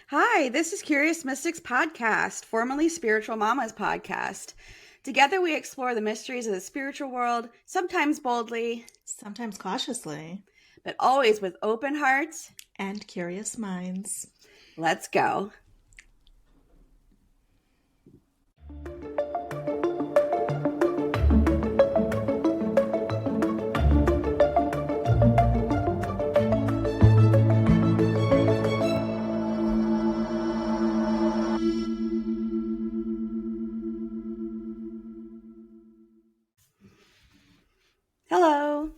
Hi, this is Curious Mystics Podcast, formerly Spiritual Mamas Podcast. Together we explore the mysteries of the spiritual world, sometimes boldly, Sometimes cautiously. but always with open hearts and curious minds. Let's go. Hello.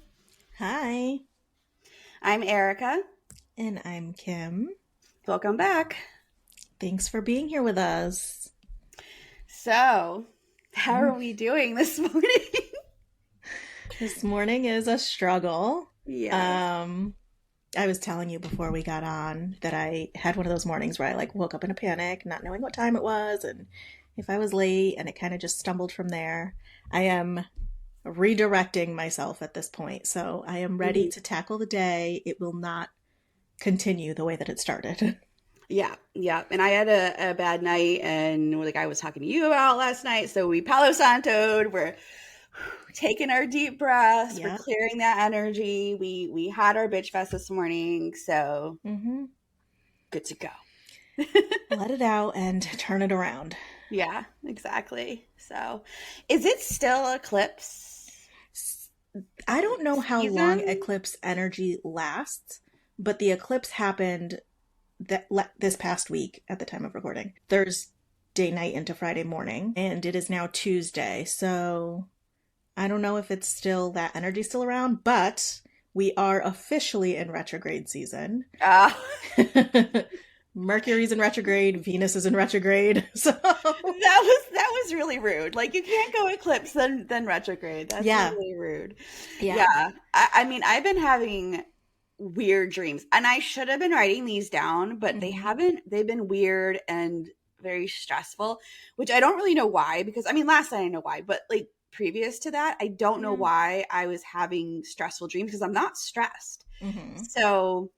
Hi. I'm Aericka. And I'm Kim. Welcome back. Thanks for being here with us. So, how are we doing this morning? This morning is a struggle. Yeah. I was telling you before we got on that I had one of those mornings where I woke up in a panic, not knowing what time it was and if I was late, and it kind of just stumbled from there. I am redirecting myself at this point, so I am ready to tackle the day. It will not continue the way that it started. Yeah. And I had a bad night, and like I was talking to you about last night, so we Palo Santo'd. We're taking our deep breaths. We're clearing that energy. We had our bitch fest this morning, so good to go. Let it out and turn it around. Yeah, exactly. So, is it still eclipse? I don't know how long eclipse energy lasts, but the eclipse happened this past week at the time of recording. Thursday night into Friday morning, and it is now Tuesday. So I don't know if it's still that energy still around, but we are officially in retrograde season. Mercury's in retrograde, Venus is in retrograde. So that was really rude. Like, you can't go eclipse then retrograde. That's really rude. Yeah. I mean, I've been having weird dreams, and I should have been writing these down, but they haven't. They've been weird and very stressful, which I don't really know why, because I mean, last night I know why, but like previous to that, I don't know why I was having stressful dreams, because I'm not stressed. So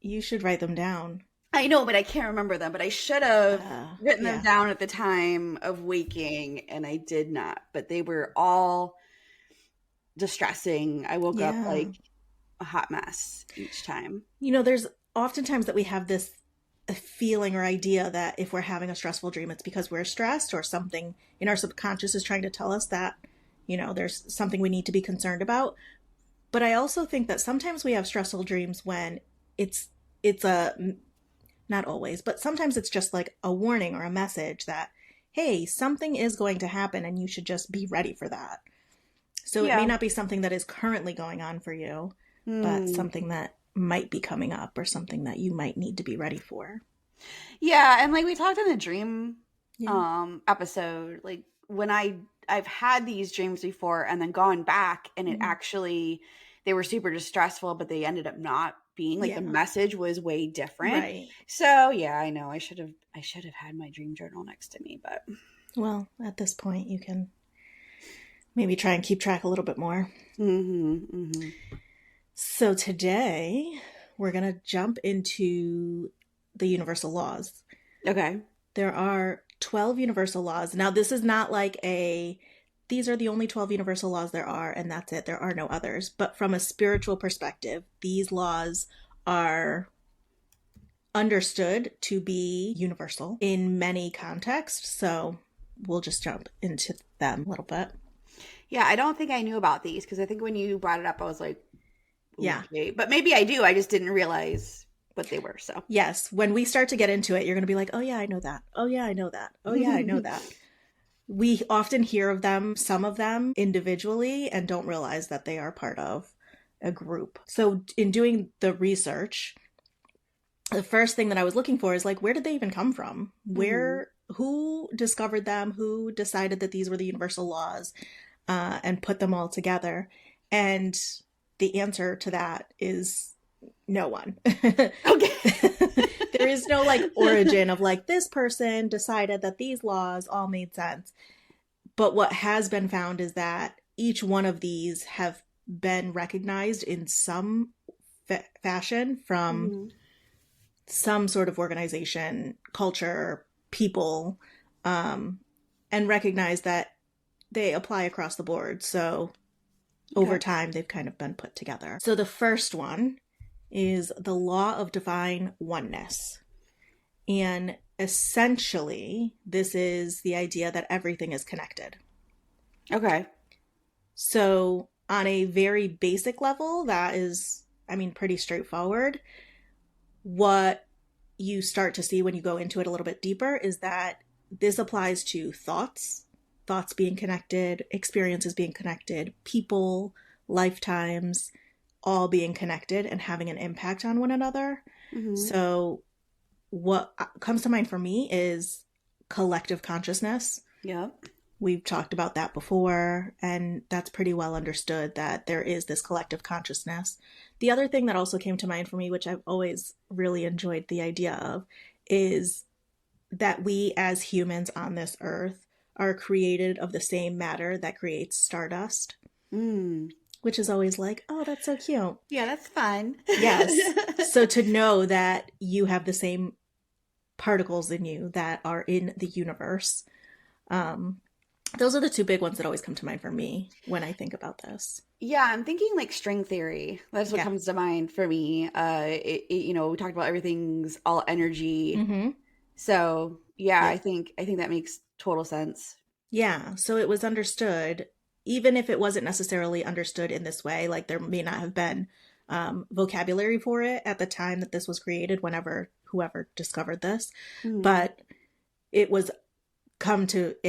you should write them down. I know, but I can't remember them. But I should have written them down at the time of waking, and I did not. But they were all distressing. I woke up like a hot mess each time. You know, there's oftentimes that we have this feeling or idea that if we're having a stressful dream, it's because we're stressed, or something in our subconscious is trying to tell us that, you know, there's something we need to be concerned about. But I also think that sometimes we have stressful dreams when it's not always, but sometimes it's just like a warning or a message that, hey, something is going to happen and you should just be ready for that. So it may not be something that is currently going on for you, but something that might be coming up, or something that you might need to be ready for. Yeah, and like we talked in the dream episode, like when I've had these dreams before and then gone back, and it actually, they were super distressful, but they ended up not being, like the message was way different. Right. So yeah, I know I should have had my dream journal next to me, but well, at this point you can maybe try and keep track a little bit more. So today we're going to jump into the universal laws. Okay. There are 12 universal laws. Now, this is not like these are the only 12 universal laws there are, and that's it. There are no others. But from a spiritual perspective, these laws are understood to be universal in many contexts. So we'll just jump into them a little bit. Yeah, I don't think I knew about these, because I think when you brought it up, I was like, okay. But maybe I do. I just didn't realize what they were. So yes, when we start to get into it, you're going to be like, oh yeah, I know that. Oh yeah, I know that. Oh yeah, I know that. We often hear of them, some of them individually, and don't realize that they are part of a group. So in doing the research, the first thing that I was looking for is like, where did they even come from? Who discovered them? Who decided that these were the universal laws, and put them all together? And the answer to that is no one. Okay. There is no like origin of like, this person decided that these laws all made sense. But what has been found is that each one of these have been recognized in some fashion from some sort of organization, culture, people, and recognize that they apply across the board. So over time, they've kind of been put together. So the first one is the Law of Divine Oneness. And essentially, this is the idea that everything is connected. Okay. So on a very basic level, that is, I mean, pretty straightforward. What you start to see when you go into it a little bit deeper is that this applies to thoughts being connected, experiences being connected, people, lifetimes, all being connected and having an impact on one another. Mm-hmm. So what comes to mind for me is collective consciousness. Yep. We've talked about that before, and that's pretty well understood that there is this collective consciousness. The other thing that also came to mind for me, which I've always really enjoyed the idea of, is that we as humans on this earth are created of the same matter that creates stardust. Which is always like, oh, that's so cute. Yeah, that's fun. Yes. So to know that you have the same particles in you that are in the universe, those are the two big ones that always come to mind for me when I think about this. Yeah, I'm thinking like string theory. That's what comes to mind for me. We talked about everything's all energy. Mm-hmm. So yeah, I think that makes total sense. Yeah. So it was understood, even if it wasn't necessarily understood in this way, like there may not have been vocabulary for it at the time that this was created, whoever discovered this, but it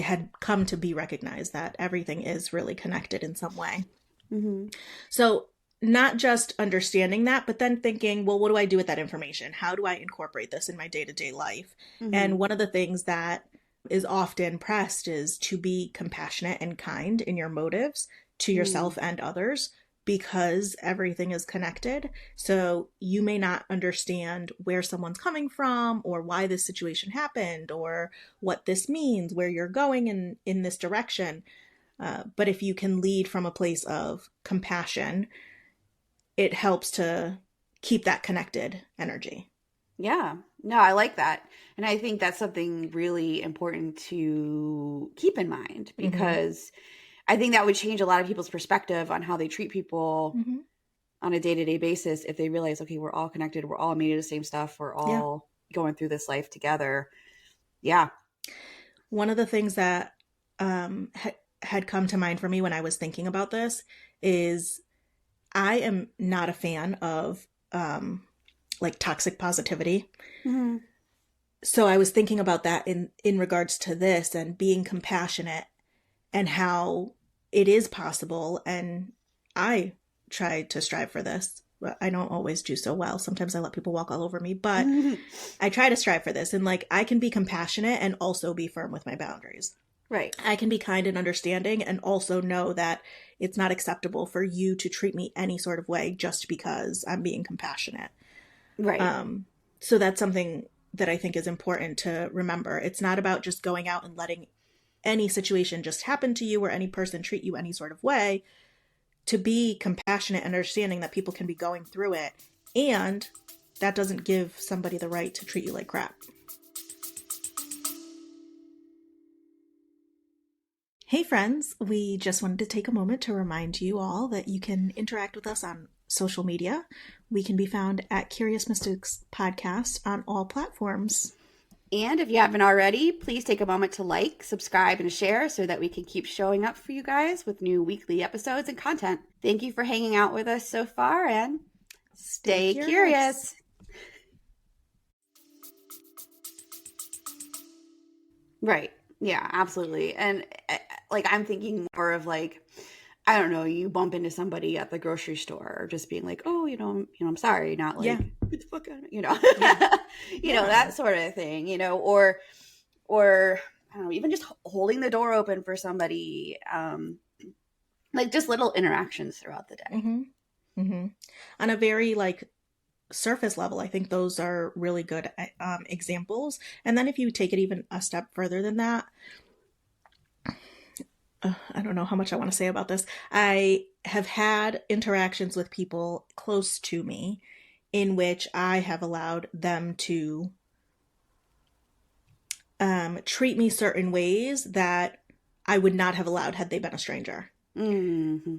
had come to be recognized that everything is really connected in some way. Mm-hmm. So not just understanding that, but then thinking, well, what do I do with that information? How do I incorporate this in my day-to-day life? Mm-hmm. And one of the things that is often pressed is to be compassionate and kind in your motives to yourself and others, because everything is connected. So you may not understand where someone's coming from or why this situation happened or what this means, where you're going in this direction. But if you can lead from a place of compassion, it helps to keep that connected energy. Yeah, no, I like that. And I think that's something really important to keep in mind, because I think that would change a lot of people's perspective on how they treat people on a day-to-day basis if they realize, okay, we're all connected. We're all made of the same stuff. We're all going through this life together. Yeah. One of the things that had come to mind for me when I was thinking about this is I am not a fan of like toxic positivity. Mm-hmm. So I was thinking about that in regards to this and being compassionate and how it is possible. And I try to strive for this, but I don't always do so well. Sometimes I let people walk all over me, but I try to strive for this. And like, I can be compassionate and also be firm with my boundaries. Right. I can be kind and understanding and also know that it's not acceptable for you to treat me any sort of way just because I'm being compassionate. Right. So that's something that I think is important to remember. It's not about just going out and letting any situation just happen to you or any person treat you any sort of way. To be compassionate and understanding that people can be going through it, and that doesn't give somebody the right to treat you like crap. Hey friends, we just wanted to take a moment to remind you all that you can interact with us on social media. We can be found at Curious Mystics Podcast on all platforms. And if you haven't already, please take a moment to like, subscribe, and share so that we can keep showing up for you guys with new weekly episodes and content. Thank you for hanging out with us so far, and stay curious. Right. Yeah, absolutely. And like, I'm thinking more of like, I don't know, you bump into somebody at the grocery store, or just being like, oh, I'm sorry, not like, get the fuck out of me, you know, that sort of thing, or I don't know, even just holding the door open for somebody, like just little interactions throughout the day. Mm-hmm. Mm-hmm. On a very like surface level, I think those are really good examples. And then if you take it even a step further than that, I don't know how much I want to say about this. I have had interactions with people close to me, in which I have allowed them to treat me certain ways that I would not have allowed had they been a stranger. Mm-hmm.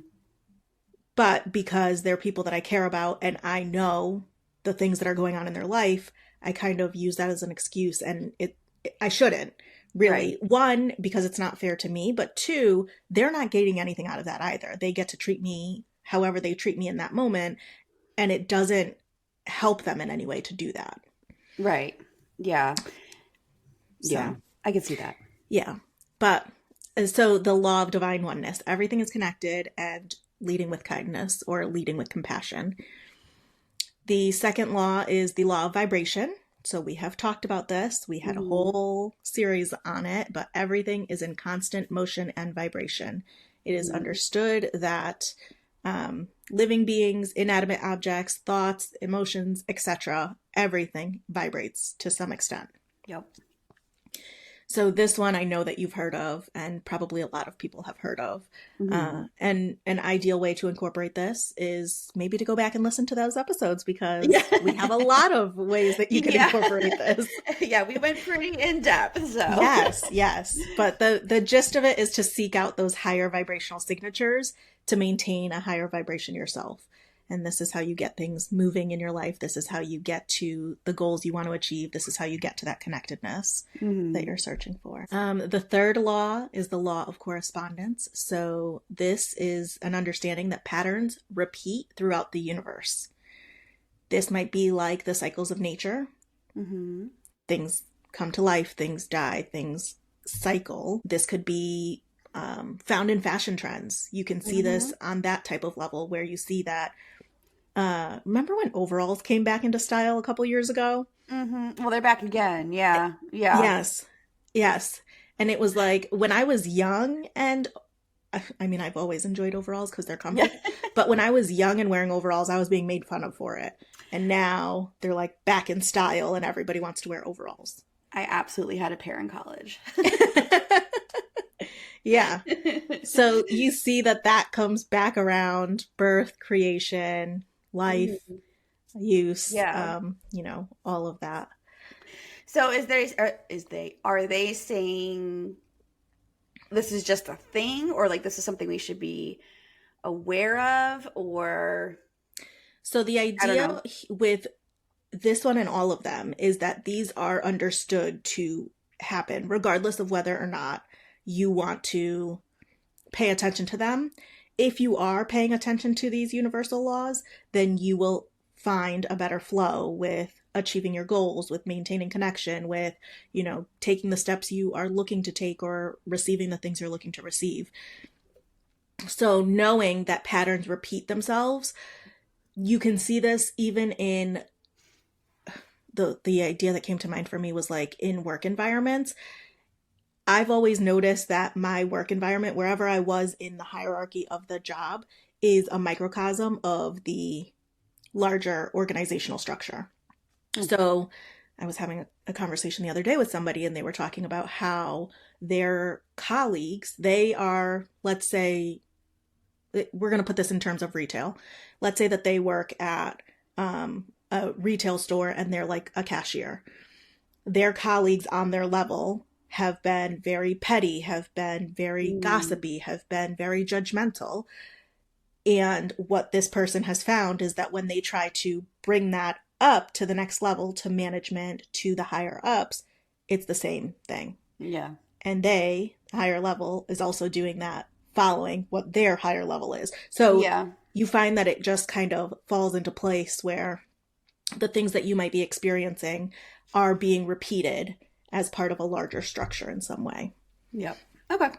But because they're people that I care about and I know the things that are going on in their life, I kind of use that as an excuse, and I shouldn't really. Right. One, because it's not fair to me, but two, they're not getting anything out of that either. They get to treat me however they treat me in that moment, and it doesn't help them in any way to do that. Right. Yeah. So, yeah. I can see that. Yeah. But so the law of divine oneness, everything is connected and leading with kindness or leading with compassion. The second law is the law of vibration. So we have talked about this. We had a whole series on it, but everything is in constant motion and vibration. It is understood that living beings, inanimate objects, thoughts, emotions, etc., everything vibrates to some extent. Yep. So this one I know that you've heard of, and probably a lot of people have heard of. And an ideal way to incorporate this is maybe to go back and listen to those episodes, because we have a lot of ways that you can incorporate this. Yeah, we went pretty in depth. So Yes. But the gist of it is to seek out those higher vibrational signatures to maintain a higher vibration yourself. And this is how you get things moving in your life. This is how you get to the goals you want to achieve. This is how you get to that connectedness that you're searching for. The third law is the law of correspondence. So this is an understanding that patterns repeat throughout the universe. This might be like the cycles of nature. Things come to life, things die, things cycle. This could be found in fashion trends. You can see this on that type of level where you see that. Remember when overalls came back into style a couple years ago? Well, they're back again. Yeah. Yes. And it was like when I was young, and I mean, I've always enjoyed overalls because they're comfy. But when I was young and wearing overalls, I was being made fun of for it. And now they're like back in style and everybody wants to wear overalls. I absolutely had a pair in college. Yeah. So you see that comes back around: birth, creation, life, use, all of that. So are they saying this is just a thing, or like this is something we should be aware of, or? So the idea with this one and all of them is that these are understood to happen regardless of whether or not you want to pay attention to them. If you are paying attention to these universal laws, then you will find a better flow with achieving your goals, with maintaining connection, with, taking the steps you are looking to take or receiving the things you're looking to receive. So knowing that patterns repeat themselves, you can see this even in the idea that came to mind for me was like in work environments. I've always noticed that my work environment, wherever I was in the hierarchy of the job, is a microcosm of the larger organizational structure. So I was having a conversation the other day with somebody, and they were talking about how their colleagues, they are, let's say, we're going to put this in terms of retail. Let's say that they work at a retail store and they're like a cashier. Their colleagues on their level have been very petty, have been very gossipy, have been very judgmental. And what this person has found is that when they try to bring that up to the next level, to management, to the higher ups, it's the same thing. Yeah. And they, higher level, is also doing that, following what their higher level is. So you find that it just kind of falls into place where the things that you might be experiencing are being repeated as part of a larger structure in some way. Yep. Okay.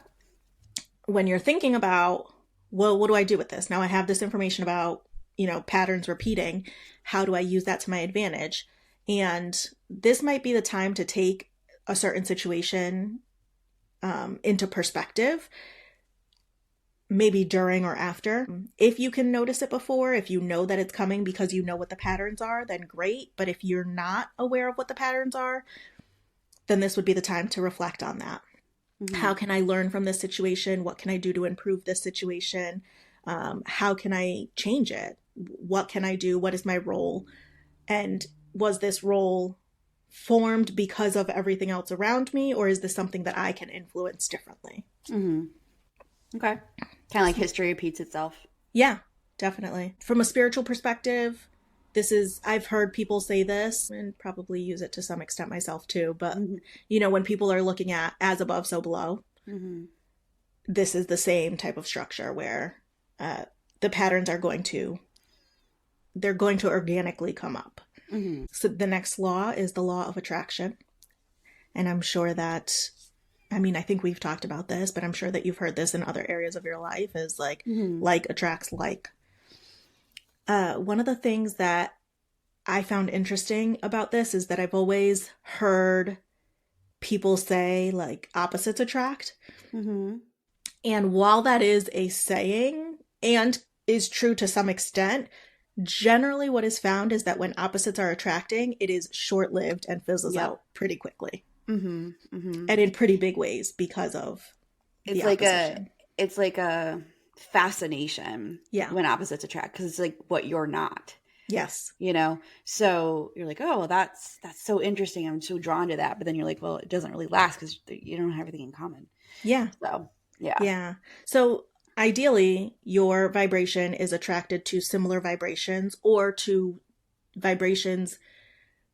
When you're thinking about, well, what do I do with this? Now I have this information about, patterns repeating. How do I use that to my advantage? And this might be the time to take a certain situation into perspective, maybe during or after. If you can notice it before, if you know that it's coming because you know what the patterns are, then great. But if you're not aware of what the patterns are, then this would be the time to reflect on that. How can I learn from this situation? What can I do to improve this situation? How can I change it? What can I do? What is my role? And was this role formed because of everything else around me, or is this something that I can influence differently? Mm-hmm. Okay. Kind of like history repeats itself. Yeah, definitely. From a spiritual perspective, I've heard people say this and probably use it to some extent myself too, but when people are looking at as above, so below, this is the same type of structure where the patterns are going to organically come up. So the next law is the law of attraction. And I'm sure that, I think we've talked about this, but I'm sure that you've heard this in other areas of your life, is like attracts like. One of the things that I found interesting about this is that I've always heard people say like opposites attract. And while that is a saying and is true to some extent, generally what is found is that when opposites are attracting, it is short-lived and fizzles out pretty quickly. And in pretty big ways because of the opposition. It's like a fascination when opposites attract, because it's like what you're not. Yes. So you're like, oh, that's so interesting. I'm so drawn to that. But then you're like, well, it doesn't really last because you don't have everything in common. Yeah. So, yeah. Yeah. So ideally, your vibration is attracted to similar vibrations or to vibrations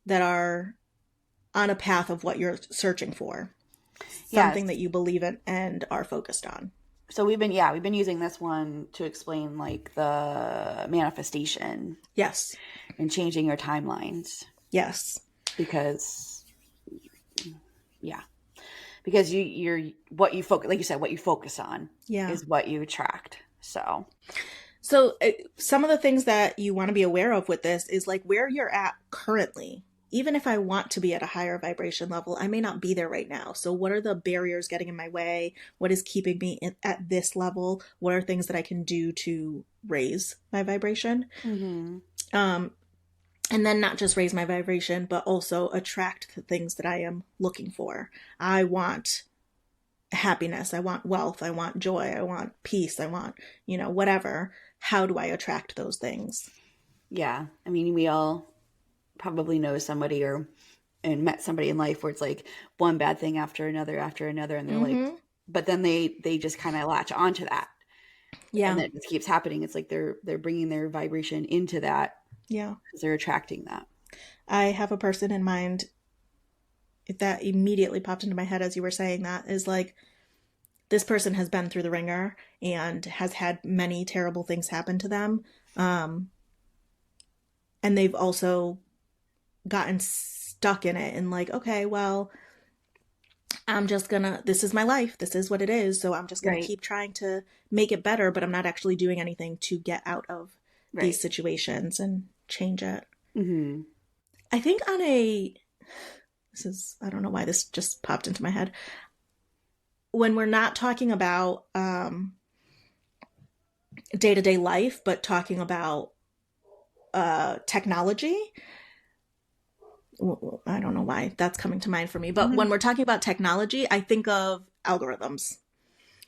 that are on a path of what you're searching for. Something that you believe in and are focused on. So we've been using this one to explain like the manifestation. Yes. And changing your timelines. Yes. Because you're what you focus, like you said, what you focus on is what you attract. So some of the things that you want to be aware of with this is like where you're at currently. Even if I want to be at a higher vibration level, I may not be there right now. So what are the barriers getting in my way? What is keeping me at this level? What are things that I can do to raise my vibration? And then not just raise my vibration, but also attract the things that I am looking for. I want happiness. I want wealth. I want joy. I want peace. I want, whatever. How do I attract those things? Yeah. I mean, we all probably know somebody and met somebody in life where it's like one bad thing after another, and they're like, but then they just kind of latch onto that. Yeah. And it just keeps happening. It's like they're bringing their vibration into that. Yeah. Because they're attracting that. I have a person in mind that immediately popped into my head as you were saying that, is like, this person has been through the ringer and has had many terrible things happen to them. And they've also gotten stuck in it and like, okay, well, this is my life. This is what it is. So I'm just going to keep trying to make it better, but I'm not actually doing anything to get out of these situations and change it. I think I don't know why this just popped into my head. When we're not talking about day-to-day life, but talking about technology, I don't know why that's coming to mind for me, but when we're talking about technology, I think of algorithms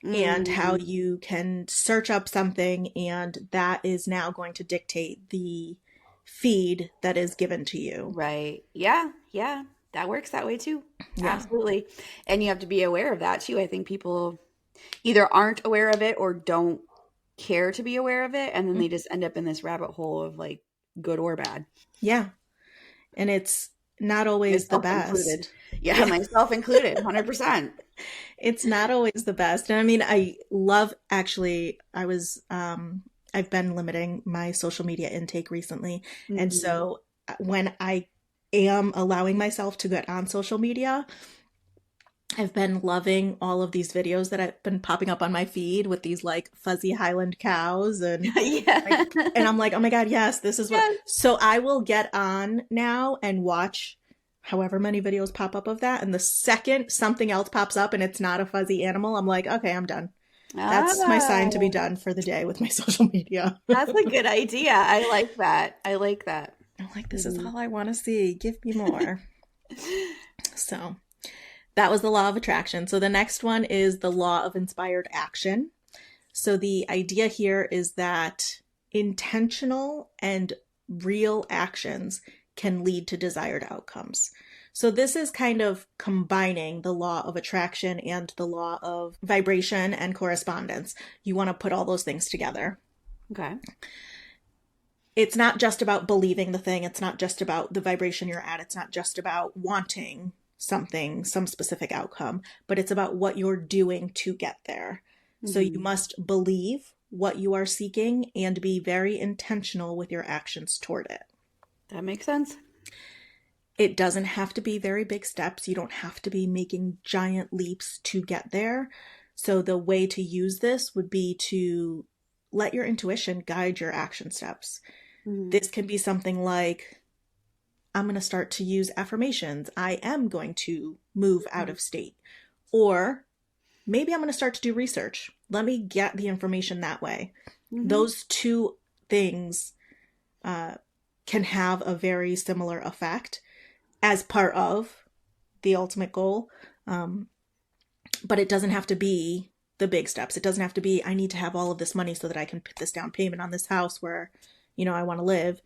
and how you can search up something and that is now going to dictate the feed that is given to you. Right. Yeah. Yeah. That works that way too. Yeah. Absolutely. And you have to be aware of that too. I think people either aren't aware of it or don't care to be aware of it. And then they just end up in this rabbit hole of like good or bad. Yeah. And it's not always the best. Included. Yeah, myself included, 100%. It's not always the best. And I mean, I've been limiting my social media intake recently. And so when I am allowing myself to get on social media, I've been loving all of these videos that have been popping up on my feed with these like fuzzy Highland cows and and I'm like, oh my God, yes, this is what. So I will get on now and watch however many videos pop up of that. And the second something else pops up and it's not a fuzzy animal, I'm like, okay, I'm done. That's my sign to be done for the day with my social media. That's a good idea. I like that. I'm like, this is all I want to see. Give me more. So that was the law of attraction. So the next one is the law of inspired action. So the idea here is that intentional and real actions can lead to desired outcomes. So this is kind of combining the law of attraction and the law of vibration and correspondence. You want to put all those things together. Okay. It's not just about believing the thing. It's not just about the vibration you're at. It's not just about wanting something, some specific outcome, but it's about what you're doing to get there. So you must believe what you are seeking and be very intentional with your actions toward it. That makes sense. It doesn't have to be very big steps. You don't have to be making giant leaps to get there. So the way to use this would be to let your intuition guide your action steps. This can be something like, I'm going to start to use affirmations. I am going to move out of state. Or maybe I'm going to start to do research. Let me get the information that way. Those two things can have a very similar effect as part of the ultimate goal. But it doesn't have to be the big steps. It doesn't have to be, I need to have all of this money so that I can put this down payment on this house where, I want to live.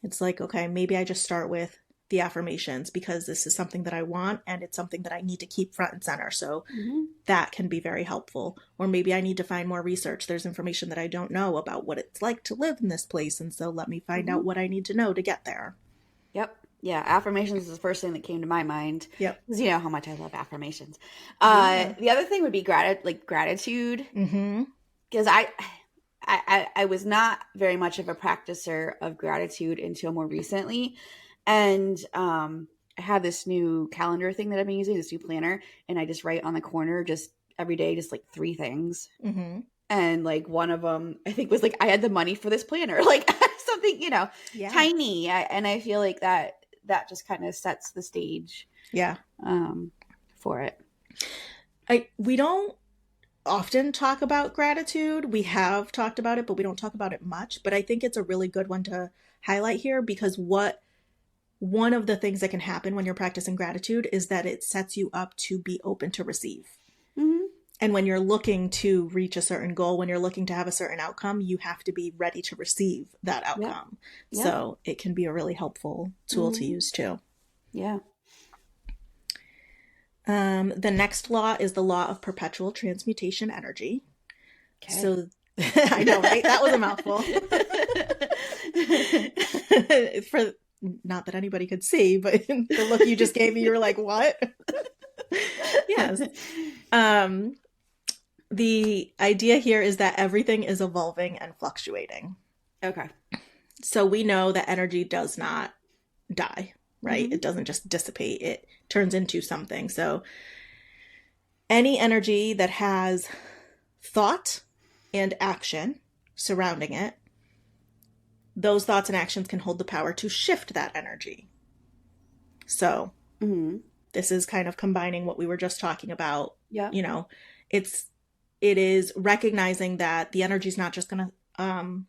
It's like, okay, maybe I just start with the affirmations because this is something that I want and it's something that I need to keep front and center. So that can be very helpful. Or maybe I need to find more research. There's information that I don't know about what it's like to live in this place. And so let me find out what I need to know to get there. Yep. Yeah. Affirmations is the first thing that came to my mind. Yep. Because you know how much I love affirmations. The other thing would be gratitude. Because I was not very much of a practicer of gratitude until more recently. And I have this new calendar thing that I've been using, this new planner, and I just write on the corner just every day, just like 3 things. And like one of them, I think was like, I had the money for this planner, like something, tiny. And I feel like that just kind of sets the stage. For it. We don't often talk about gratitude. We have talked about it, but we don't talk about it much. But I think it's a really good one to highlight here because one of the things that can happen when you're practicing gratitude is that it sets you up to be open to receive. And when you're looking to reach a certain goal, when you're looking to have a certain outcome, you have to be ready to receive that outcome. So it can be a really helpful tool to use too. Yeah. The next law is the law of perpetual transmutation energy. Okay. So I know, right? That was a mouthful. For not that anybody could see, but the look you just gave me, you were like, what? Yes. The idea here is that everything is evolving and fluctuating. Okay. So we know that energy does not die, right? It doesn't just dissipate. It turns into something. So any energy that has thought and action surrounding it, those thoughts and actions can hold the power to shift that energy. So this is kind of combining what we were just talking about. Yeah. It is recognizing that the energy is not just going to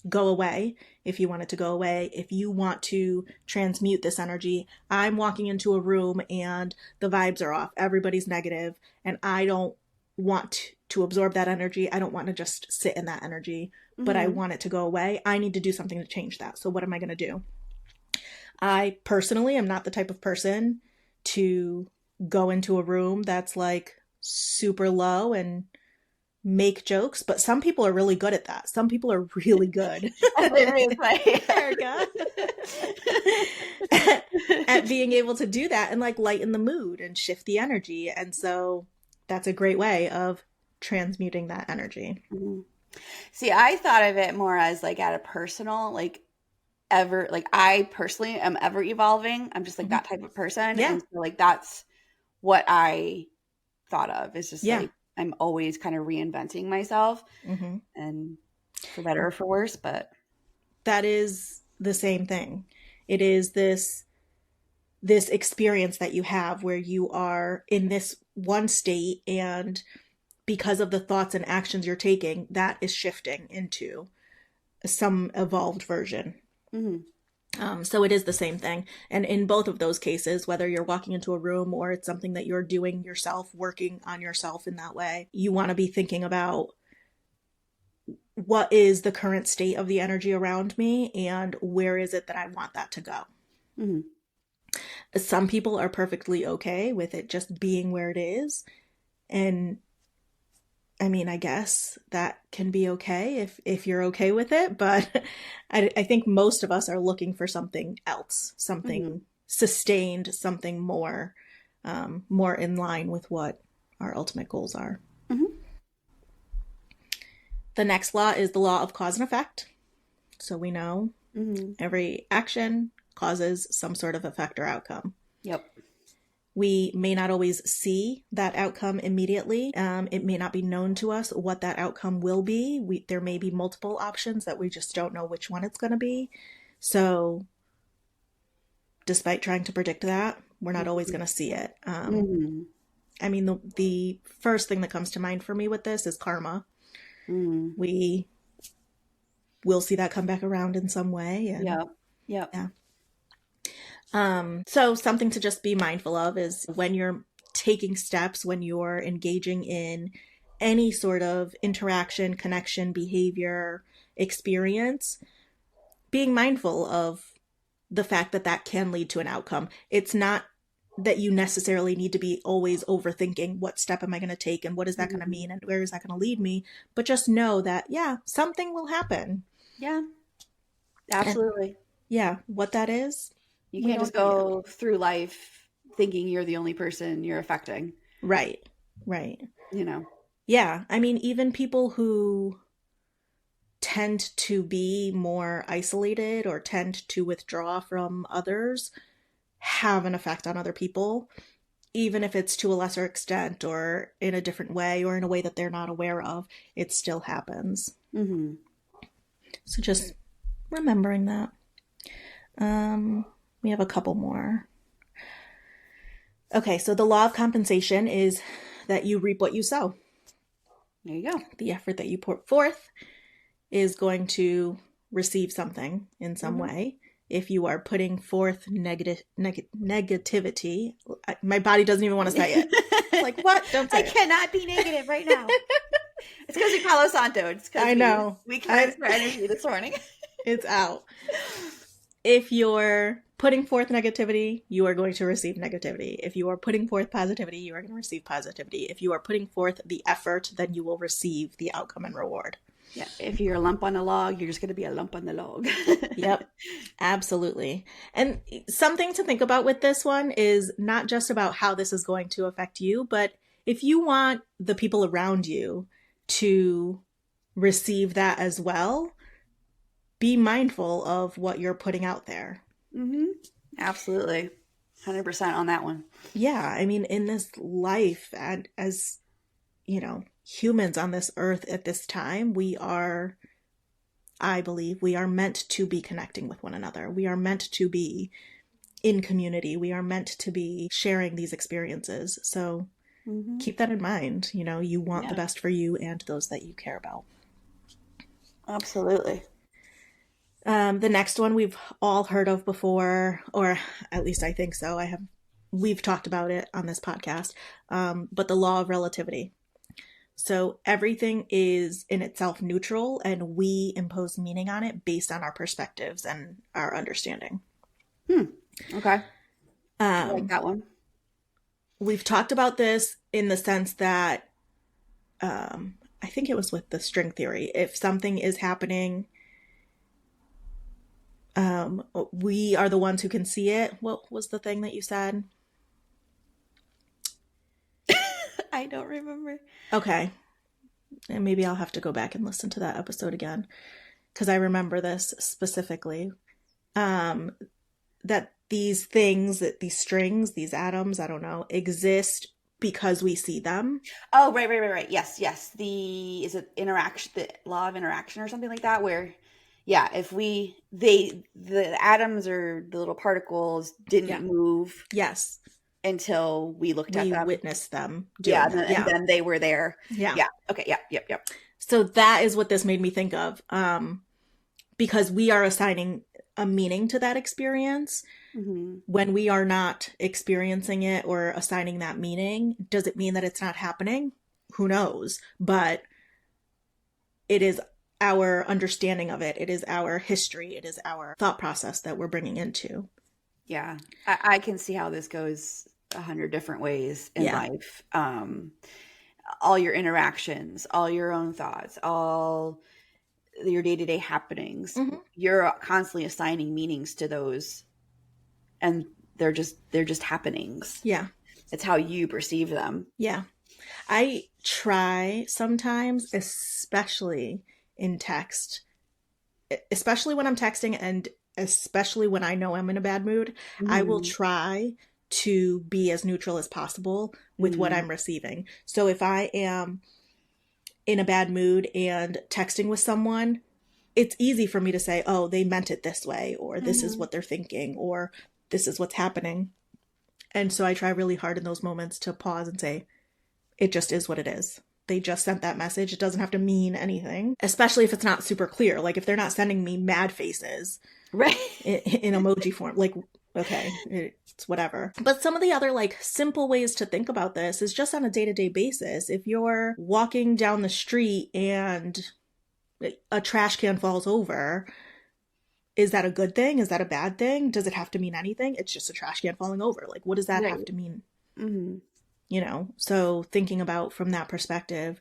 go away if you want it to go away. If you want to transmute this energy, I'm walking into a room and the vibes are off. Everybody's negative, and I don't want to absorb that energy. I don't want to just sit in that energy, but I want it to go away. I need to do something to change that. So what am I going to do? I personally am not the type of person to go into a room that's like super low and make jokes, but some people are really good at that. Some people are really good Aericka, at being able to do that and like lighten the mood and shift the energy. And so that's a great way of transmuting that energy. See, I thought of it more as like at a personal, like I personally am ever evolving. I'm just like that type of person. Yeah. And so like that's what I thought of. It's just like I'm always kind of reinventing myself and for better or for worse, but that is the same thing. It is this experience that you have where you are in this one state, and because of the thoughts and actions you're taking, that is shifting into some evolved version. So it is the same thing. And in both of those cases, whether you're walking into a room or it's something that you're doing yourself, working on yourself in that way, you want to be thinking about what is the current state of the energy around me and where is it that I want that to go? Mm-hmm. Some people are perfectly okay with it just being where it is. And I mean, I guess that can be okay if you're okay with it. But I think most of us are looking for something else, something sustained, something more, more in line with what our ultimate goals are. Mm-hmm. The next law is the law of cause and effect. So we know every action causes some sort of effect or outcome. Yep. We may not always see that outcome immediately. It may not be known to us what that outcome will be. There may be multiple options that we just don't know which one it's going to be. So despite trying to predict that, we're not always going to see it. I mean, the first thing that comes to mind for me with this is karma. We will see that come back around in some way. And, yeah. So something to just be mindful of is when you're taking steps, when you're engaging in any sort of interaction, connection, behavior, experience, being mindful of the fact that that can lead to an outcome. It's not that you necessarily need to be always overthinking what step am I going to take and what is that going to mean and where is that going to lead me, but just know that, yeah, something will happen. Yeah, absolutely. And, yeah, what that is. You can't just go through life thinking you're the only person you're affecting. Right. You know? Yeah. I mean, even people who tend to be more isolated or tend to withdraw from others have an effect on other people, even if it's to a lesser extent or in a different way or in a way that they're not aware of. It still happens. So just remembering that. We have a couple more. Okay, so the law of compensation is that you reap what you sow. There you go. The effort that you put forth is going to receive something in some way. If you are putting forth negativity, my body doesn't even want to say it. Like, what? Don't say I cannot be negative right now. It's because we Palo Santo. It's because I know. We cleansed our energy this morning. It's out. If you're putting forth negativity, you are going to receive negativity. If you are putting forth positivity, you are going to receive positivity. If you are putting forth the effort, then you will receive the outcome and reward. Yeah, if you're a lump on a log, you're just going to be a lump on the log. Yep, absolutely. And something to think about with this one is not just about how this is going to affect you, but if you want the people around you to receive that as well, be mindful of what you're putting out there. Absolutely. 100% on that one. Yeah, I mean, in this life, and as, you know, humans on this earth at this time, I believe we are meant to be connecting with one another. We are meant to be in community. We are meant to be sharing these experiences. So keep that in mind. You know, you want the best for you and those that you care about. Absolutely. The next one we've all heard of before, or at least I think so. We've talked about it on this podcast, but the law of relativity. So everything is in itself neutral, and we impose meaning on it based on our perspectives and our understanding. Okay. I like that one. We've talked about this in the sense that I think it was with the string theory. If something is happening, we are the ones who can see it. What was the thing that you said? I don't remember. Okay. And maybe I'll have to go back and listen to that episode again, because I remember this specifically. That these things, that these strings, these atoms, I don't know, exist because we see them. Oh, right. Yes. Is it interaction, the law of interaction or something like that, where, yeah, if the atoms or the little particles didn't move. Yes. Until we looked at them. We witnessed them. And then they were there. Yeah. Okay. Yep. So that is what this made me think of. Because we are assigning a meaning to that experience. When we are not experiencing it or assigning that meaning, does it mean that it's not happening? Who knows? But it is our understanding of it. It is our history. It is our thought process that we're bringing into Yeah. I can see how this goes 100 different ways in life. All your interactions, all your own thoughts, all your day-to-day happenings, you're constantly assigning meanings to those, and they're just happenings. Yeah. It's how you perceive them. Yeah. I try sometimes, especially in text, especially when I'm texting and especially when I know I'm in a bad mood, I will try to be as neutral as possible with what I'm receiving. So if I am in a bad mood and texting with someone, it's easy for me to say, oh, they meant it this way, or this is what they're thinking, or this is what's happening. And so I try really hard in those moments to pause and say, it just is what it is. They just sent that message. It doesn't have to mean anything, especially if it's not super clear. Like if they're not sending me mad faces in emoji form, like, okay, it's whatever. But some of the other like simple ways to think about this is just on a day-to-day basis. If you're walking down the street and a trash can falls over, is that a good thing? Is that a bad thing? Does it have to mean anything? It's just a trash can falling over. Like, what does that have to mean? You know, so thinking about from that perspective,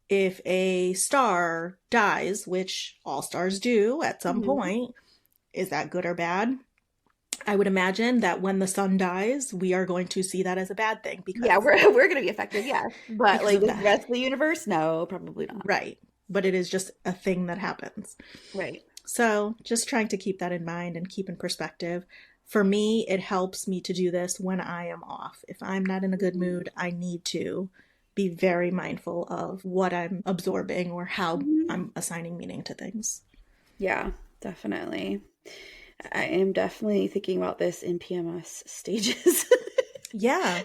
if a star dies, which all stars do at some point, is that good or bad? I would imagine that when the sun dies, we are going to see that as a bad thing. Because we're going to be affected, yes. But like the rest of the universe, no, probably not. Right. But it is just a thing that happens. Right. So just trying to keep that in mind and keep in perspective. For me, it helps me to do this when I am off. If I'm not in a good mood, I need to be very mindful of what I'm absorbing or how I'm assigning meaning to things. Yeah, definitely. I am definitely thinking about this in PMS stages. Yeah.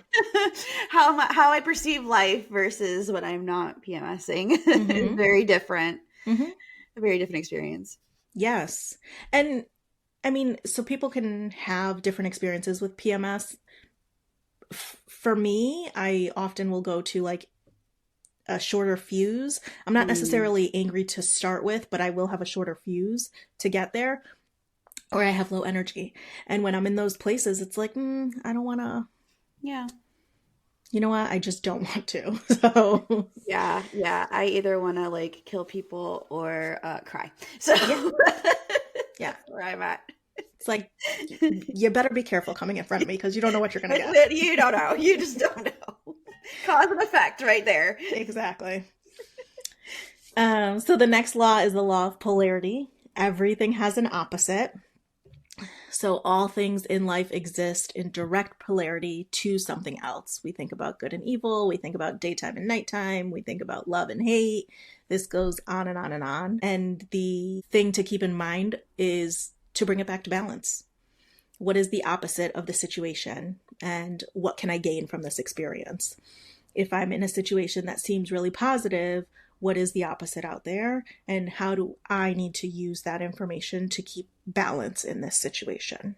How I perceive life versus when I'm not PMSing is very different. A very different experience. Yes. And I mean, so people can have different experiences with PMS. For me, I often will go to like a shorter fuse. I'm not necessarily angry to start with, but I will have a shorter fuse to get there. Or I have low energy. And when I'm in those places, it's like, I don't want to. Yeah. You know what? I just don't want to. So yeah. I either want to like kill people or cry. So yeah, where I'm at. It's like, you better be careful coming in front of me because you don't know what you're going to get. You don't know. You just don't know. Cause and effect right there. Exactly. So the next law is the law of polarity. Everything has an opposite. So all things in life exist in direct polarity to something else. We think about good and evil. We think about daytime and nighttime. We think about love and hate. This goes on and on and on. And the thing to keep in mind is to bring it back to balance. What is the opposite of the situation? And what can I gain from this experience? If I'm in a situation that seems really positive, what is the opposite out there? And how do I need to use that information to keep balance in this situation?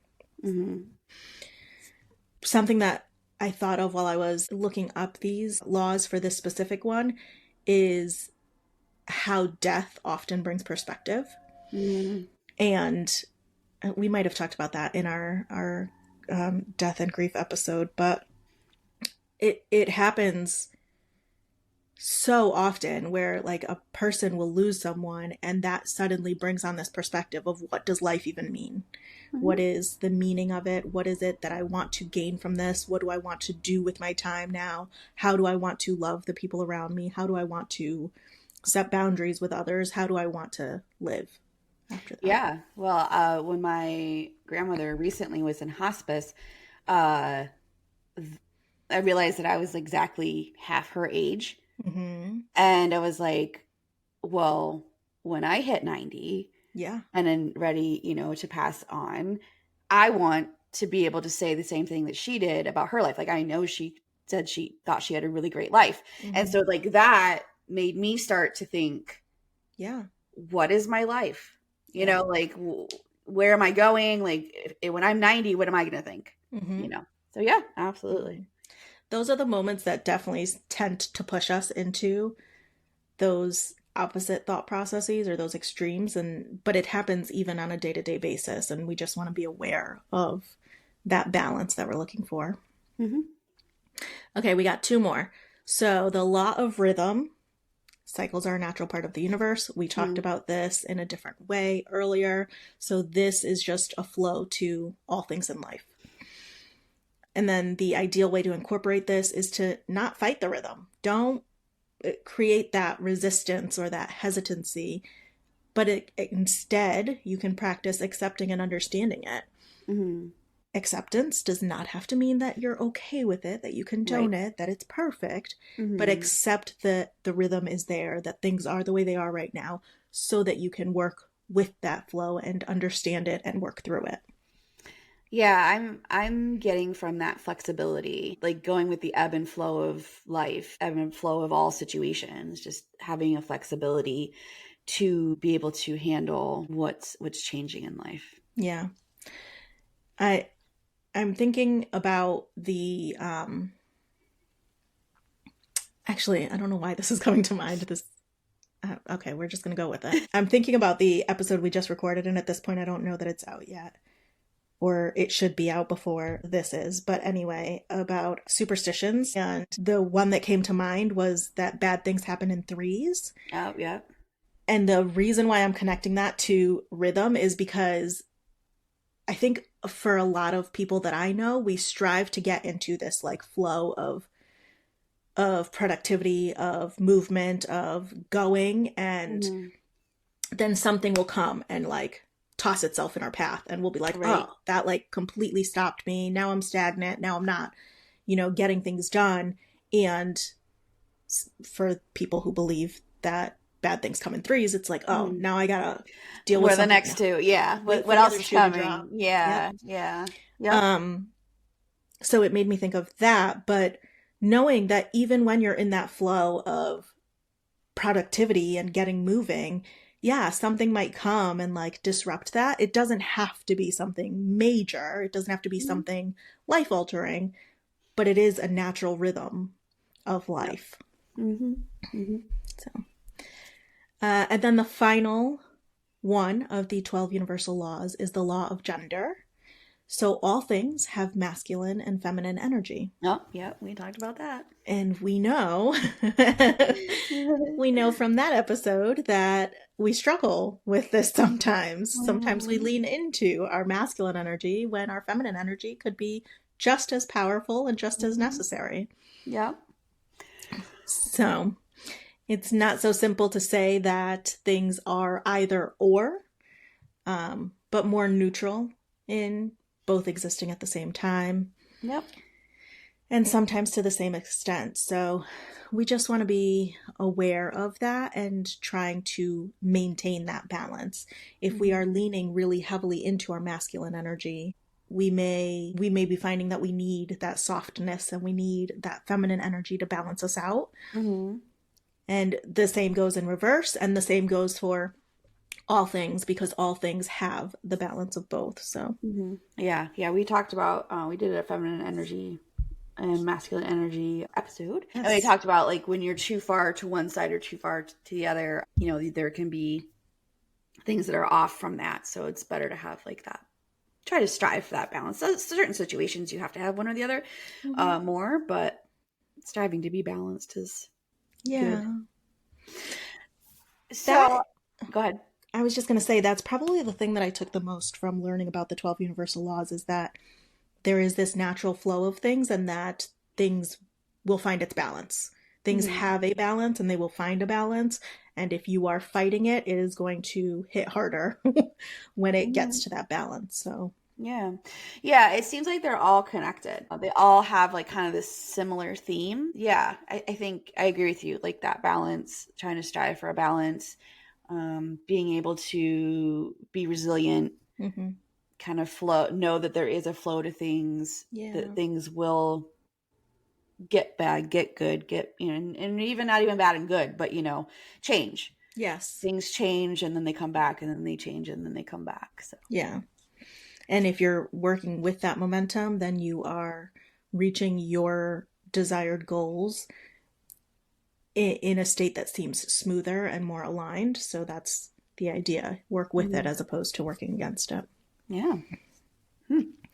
Something that I thought of while I was looking up these laws for this specific one is how death often brings perspective. And we might have talked about that in our death and grief episode, but it happens so often where like a person will lose someone and that suddenly brings on this perspective of what does life even mean? What is the meaning of it? What is it that I want to gain from this? What do I want to do with my time now? How do I want to love the people around me? How do I want to set boundaries with others? How do I want to live after that? Yeah. Well, when my grandmother recently was in hospice, I realized that I was exactly half her age. And I was like, well, when I hit 90 and then ready, to pass on, I want to be able to say the same thing that she did about her life. Like, I know she said she thought she had a really great life. And so like that made me start to think, what is my life? You know, like, where am I going? Like, when I'm 90, what am I going to think? So yeah, absolutely. Those are the moments that definitely tend to push us into those opposite thought processes or those extremes. But it happens even on a day-to-day basis. And we just want to be aware of that balance that we're looking for. Mm-hmm. Okay, we got 2 more. So the law of rhythm. Cycles are a natural part of the universe. We talked about this in a different way earlier. So this is just a flow to all things in life. And then the ideal way to incorporate this is to not fight the rhythm. Don't create that resistance or that hesitancy, but instead you can practice accepting and understanding it. Mm-hmm. Acceptance does not have to mean that you're okay with it, that you condone it, that it's perfect, but accept that the rhythm is there, that things are the way they are right now, so that you can work with that flow and understand it and work through it. Yeah, I'm getting from that flexibility, like going with the ebb and flow of life, ebb and flow of all situations, just having a flexibility to be able to handle what's changing in life. Yeah. I'm thinking about the actually, I don't know why this is coming to mind. Okay, we're just going to go with it. I'm thinking about the episode we just recorded, and at this point I don't know that it's out yet. Or it should be out before this is. But anyway, about superstitions. And the one that came to mind was that bad things happen in 3s. Oh, yeah. And the reason why I'm connecting that to rhythm is because I think for a lot of people that I know, we strive to get into this like flow of productivity, of movement, of going, and then something will come and like toss itself in our path, and we'll be like, oh, that like completely stopped me. Now I'm stagnant. Now I'm not, getting things done. And for people who believe that bad things come in 3s, it's like, oh, now I gotta deal with the next 2. Yeah. What else is coming? Yeah. Yep. Yeah. So it made me think of that, but knowing that even when you're in that flow of productivity and getting moving, yeah, something might come and like disrupt that. It doesn't have to be something major. It doesn't have to be something life altering, but it is a natural rhythm of life. So, and then the final one of the 12 universal laws is the law of gender. So all things have masculine and feminine energy. Oh, yeah, we talked about that. And we know from that episode that we struggle with this sometimes. Sometimes we lean into our masculine energy when our feminine energy could be just as powerful and just as necessary. Yeah. So it's not so simple to say that things are either or, but more neutral in both existing at the same time. Yep. And sometimes to the same extent. So we just want to be aware of that and trying to maintain that balance. If we are leaning really heavily into our masculine energy, we may be finding that we need that softness and we need that feminine energy to balance us out. And the same goes in reverse, and the same goes for all things, because all things have the balance of both. So yeah, we talked about we did a feminine energy and masculine energy episode, and we talked about like when you're too far to one side or too far to the other, there can be things that are off from that. So it's better to have like that, try to strive for that balance. So certain situations you have to have one or the other more, but striving to be balanced is good. So go ahead. I was just going to say that's probably the thing that I took the most from learning about the 12 universal laws, is that there is this natural flow of things and that things will find its balance. Things have a balance and they will find a balance. And if you are fighting it, it is going to hit harder when it gets to that balance. So yeah, it seems like they're all connected. They all have like kind of this similar theme. Yeah, I think I agree with you. Like that balance, trying to strive for a balance. Being able to be resilient, kind of flow, know that there is a flow to things, that things will get bad, get good, get, and even not even bad and good, but, change. Yes. Things change and then they come back and then they change and then they come back. So yeah. And if you're working with that momentum, then you are reaching your desired goals in a state that seems smoother and more aligned. So that's the idea. Work with it as opposed to working against it. Yeah.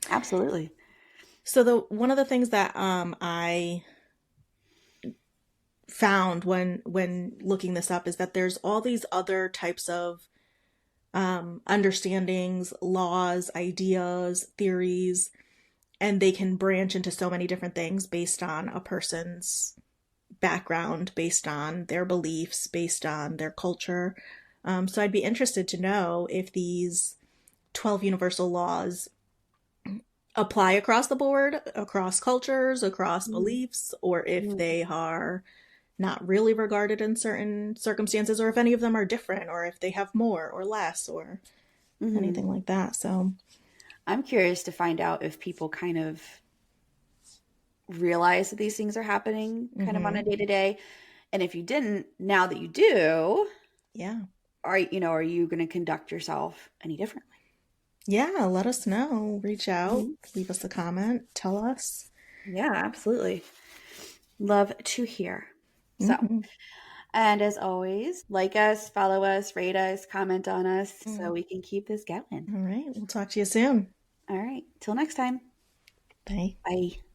Absolutely. So the one of the things that I found when looking this up is that there's all these other types of understandings, laws, ideas, theories, and they can branch into so many different things based on a person's background, based on their beliefs, based on their culture. So I'd be interested to know if these 12 universal laws apply across the board, across cultures, across beliefs, or if Mm-hmm. they are not really regarded in certain circumstances, or if any of them are different, or if they have more or less, or Mm-hmm. anything like that. So, I'm curious to find out if people kind of realize that these things are happening kind of on a mm-hmm. day to day. And if you didn't, now that you do, Yeah. are you going to conduct yourself any differently? Yeah, let us know. Reach out, Mm-hmm. leave us a comment, tell us. Yeah, absolutely. Love to hear. So, Mm-hmm. and as always, like us, follow us, rate us, comment on us Mm. so we can keep this going. All right, we'll talk to you soon. All right. Till next time. Bye. Bye.